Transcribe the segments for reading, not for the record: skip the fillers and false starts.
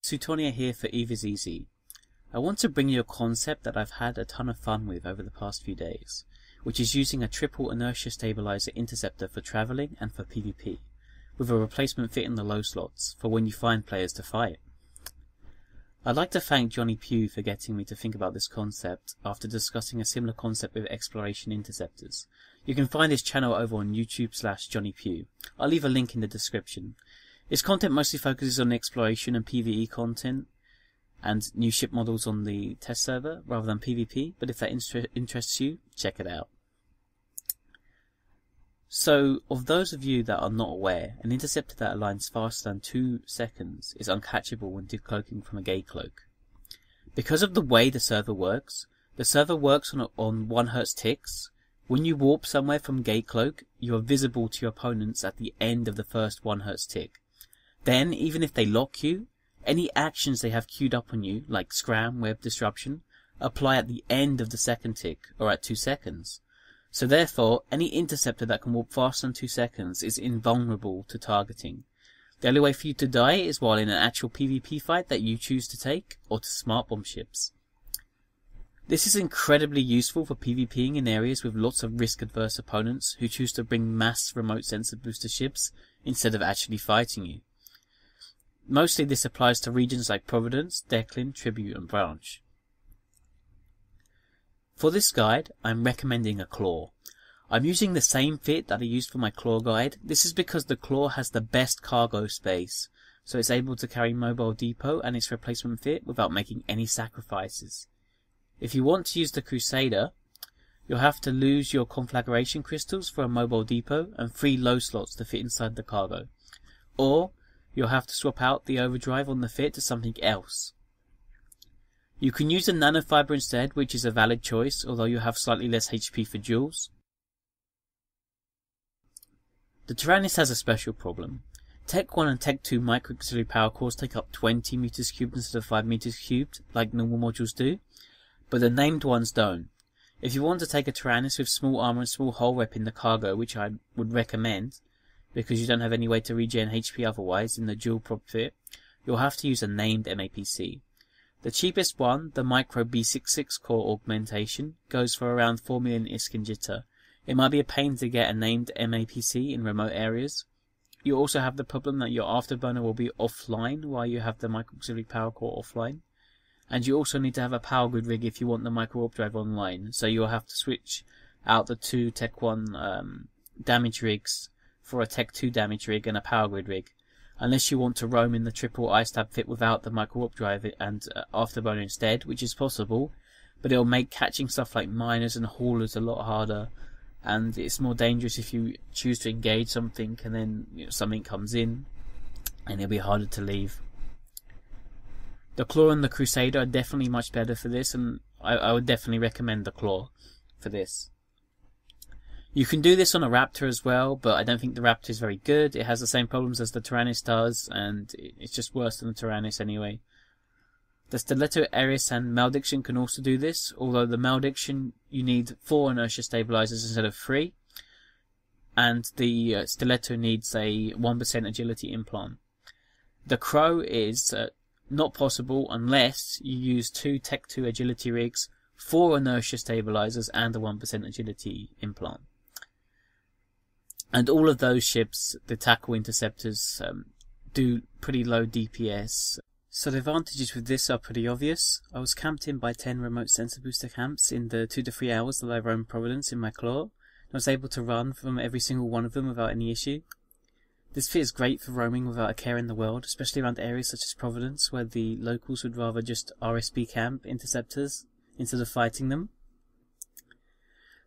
Sutonia here for eveiseasy. I want to bring you a concept that I've had a ton of fun with over the past few days, which is using a triple inertia stabilizer interceptor for travelling and for PvP, with a replacement fit in the low slots for when you find players to fight. I'd like to thank Johnny Pugh for getting me to think about this concept after discussing a similar concept with exploration interceptors. You can find his channel over on YouTube/Johnny Pugh. I'll leave a link in the description. His content mostly focuses on exploration and PvE content and new ship models on the test server rather than PvP, but if that interests you, check it out. So, of those of you that are not aware, an interceptor that aligns faster than 2 seconds is uncatchable when decloaking from a gate cloak. Because of the way the server works on 1 Hz ticks. When you warp somewhere from gate cloak, you are visible to your opponents at the end of the first 1 Hz tick. Then, even if they lock you, any actions they have queued up on you, like scram, web disruption, apply at the end of the second tick, or at 2 seconds. So therefore, any interceptor that can warp faster than 2 seconds is invulnerable to targeting. The only way for you to die is while in an actual PvP fight that you choose to take, or to smart bomb ships. This is incredibly useful for PvPing in areas with lots of risk-adverse opponents who choose to bring mass remote sensor booster ships instead of actually fighting you. Mostly this applies to regions like Providence, Declan, Tribute and Branch. For this guide, I'm recommending a claw. I'm using the same fit that I used for my claw guide. This is because the claw has the best cargo space, so it's able to carry mobile depot and its replacement fit without making any sacrifices. If you want to use the Crusader, you'll have to lose your conflagration crystals for a mobile depot and 3 low slots to fit inside the cargo. Or, you'll have to swap out the overdrive on the fit to something else. You can use a nanofiber instead, which is a valid choice, although you have slightly less HP for duels. The Tyrannus has a special problem. Tech 1 and Tech 2 micro auxiliary power cores take up 20 meters cubed instead of 5 meters cubed, like normal modules do, but the named ones don't. If you want to take a Tyrannus with small armor and small hull rep in the cargo, which I would recommend, because you don't have any way to regen HP otherwise in the dual prop fit, you'll have to use a named MAPC. The cheapest one, the Micro B66 core augmentation, goes for around 4 million ISK and jitter. It might be a pain to get a named MAPC in remote areas. You also have the problem that your afterburner will be offline while you have the micro auxiliary power core offline. And you also need to have a power grid rig if you want the Microwarpdrive online, so you'll have to switch out the 2 Tech 1 damage rigs for a Tech 2 damage rig and a power grid rig, unless you want to roam in the triple iStab fit without the Microwarpdrive and afterburner instead, which is possible, but it'll make catching stuff like miners and haulers a lot harder, and it's more dangerous if you choose to engage something and then something comes in, and it'll be harder to leave. The Claw and the Crusader are definitely much better for this, and I would definitely recommend the Claw for this. You can do this on a Raptor as well, but I don't think the Raptor is very good. It has the same problems as the Tyrannus does, and it's just worse than the Tyrannus anyway. The Stiletto, Eris and Malediction can also do this, although the Malediction you need 4 inertia stabilizers instead of 3, and the Stiletto needs a 1% agility implant. The Crow is not possible unless you use 2 Tech 2 agility rigs, 4 inertia stabilizers and a 1% agility implant. And all of those ships, the tackle interceptors, do pretty low DPS. So the advantages with this are pretty obvious. I was camped in by 10 remote sensor booster camps in the 2 to 3 hours that I roamed Providence in my Claw. I was able to run from every single one of them without any issue. This fit is great for roaming without a care in the world, especially around areas such as Providence, where the locals would rather just RSB camp interceptors instead of fighting them.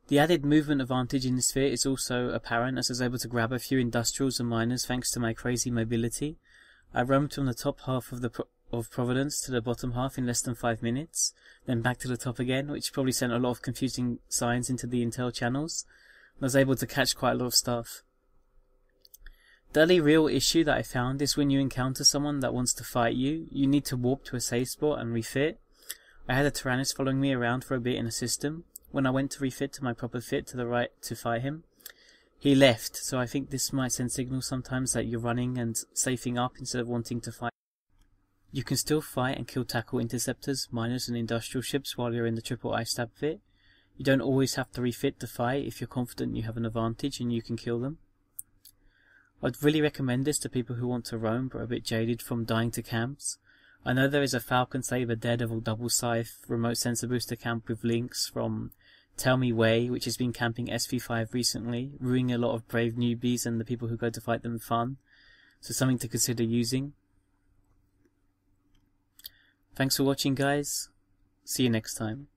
The added movement advantage in this fit is also apparent, as I was able to grab a few industrials and miners thanks to my crazy mobility. I roamed from the top half of Providence to the bottom half in less than 5 minutes, then back to the top again, which probably sent a lot of confusing signs into the intel channels. I was able to catch quite a lot of stuff. The only real issue that I found is when you encounter someone that wants to fight you, you need to warp to a safe spot and refit. I had a Tyrannus following me around for a bit in a system. When I went to refit to my proper fit to the right to fight him, he left, so I think this might send signals sometimes that you're running and safing up instead of wanting to fight. You can still fight and kill tackle interceptors, miners and industrial ships while you're in the triple ice stab fit. You don't always have to refit the fight if you're confident you have an advantage and you can kill them. I'd really recommend this to people who want to roam but are a bit jaded from dying to camps. I know there is a Falcon Saber Daredevil Double Scythe remote sensor booster camp with links from Tell Me Way, which has been camping SV5 recently, ruining a lot of brave newbies and the people who go to fight them fun. So something to consider using. Thanks for watching, guys. See you next time.